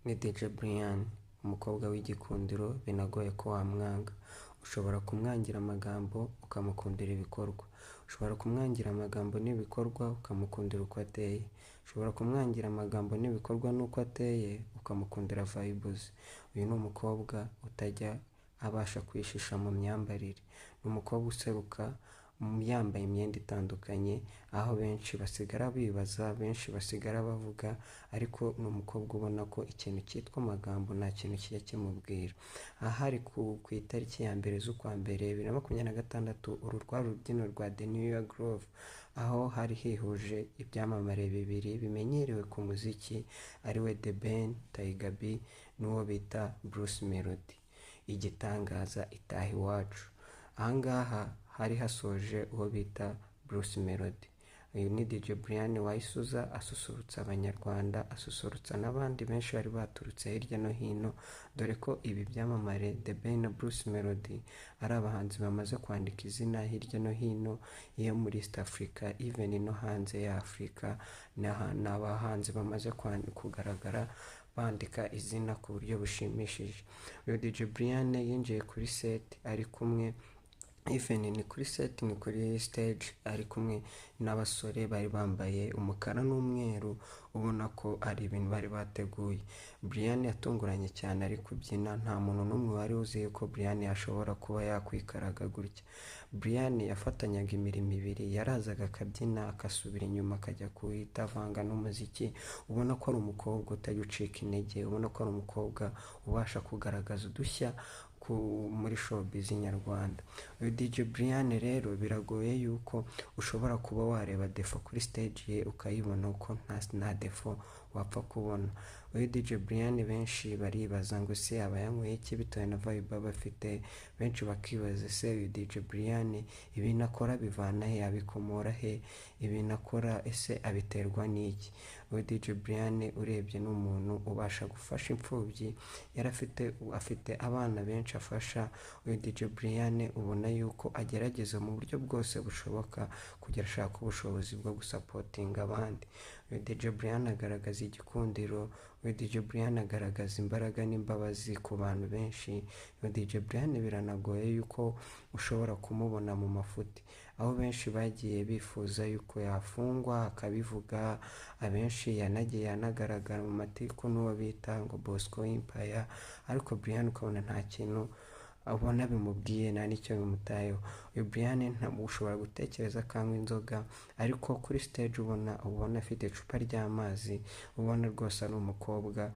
Ni DJ Brian, umukobwa w'igikundiro binagoye ko wamwanga. Ushobora kumwangira amagambo ukamukundira ibikorwa. Ushobora kumwangira amagambo n'ibikorwa ukamukundira uko ateye. Ushobora kumwangira amagambo n'ibikorwa n'uko ateye ukamukundira vibes. Uyu ni umukobwa utajya abasha kwishisha mu myambarire. Ni umukobwa useruka yambaye imyenda itandukanye, aho benshi basigara bibaza, benshi basigara bavuga, ariko ni umukobwa ubona ko ikintu cyitwa amagambo nta kintu kijya kimubwira. Ahari ku itariki ya mbere z'ukwa mbere 2026, uru rwari urubyino rwa The New Year Groove, aho hari hihuje ibyamamare bibiri bimenyerewe ku muziki, ariwe The Ben Tiger B n'uwo bita Bruce Melody. Igitangaza itaha iwacu. Ahangaha hari hasoje uwo bita Bruce Melody. Uyu ni DJ Brian wayisuza asusurutsa abanyarwanda, asusurutsa n'abandi benshi bari baturutse hirya no hino, dore ko ibi byamamare The Ben na Bruce Melody ari abahanzi bamaze kwandika izina hirya no hino iyo muri East Africa, even no hanze ya Africa. Ni abahanzi bamaze kugaragara bandika izina ku buryo bushimishije. Uyu DJ Brian yinjiye kuri set ari kumwe, even ni kuri set, ni kuri stage, ari kumwe n'abasore bari bambaye umukara n'umweru, ubona ko ari ibintu bari bateguye. Brian yatunguranye cyane ari kubyina, nta muntu n'umwe wari uzi ko Brian ashobora kuba yakwikaraga gutya. Brian yafatanyaga imirimo ibiri, yarazaga akabyina akasubira inyuma akajya kuhita avanga n'umuziki. Ubona ko ari umukobwa utajya ucika intege, ubona ko ari umukobwa ubasha kugaragaza udushya muri showbiz nyarwanda. Uyu DJ Brian rero biragoye yuko ushobora kuba wareba defo kuri stage ye ukayibona uko nta defo wapfa kubona. Uyu DJ Brian benshi baribaza ngo se aba yanyweye iki bitewe na vibe bafite. Benshi bakibaza se uyu DJ Brian ibintu akora bivana he, abikomora he, ibintu akora ese abiterwa n'iki? Uyu DJ Brian urebye n'umuntu ubasha gufasha imfubyi, afite abana benshi afasha. Uyu DJ Brian ubona yuko agerageza mu buryo bwose bushoboka kugira ashaka ubushobozi bwo gusapotinga abandi. Uyu DJ Brian agaragaza igikundiro, uyu DJ Brian agaragaza imbaraga n'imbabazi ku bantu benshi. Uyu DJ Brian biranagoye yuko ushobora kumubona mu mafuti, aho benshi bagiye bifuza yuko yafungwa akabivuga. Abenshi yanagiye anagaragara mu matiko n'uwo bita ngo Bosco Empire, ariko Brian ukabona nta kintu abona bimubwiye, nta n'icyo bimutayeho. Uyu Brian ushobora gutekereza akanywa inzoga, ariko kuri stage ubona afite icupa ry'amazi, ubona rwose ari umukobwa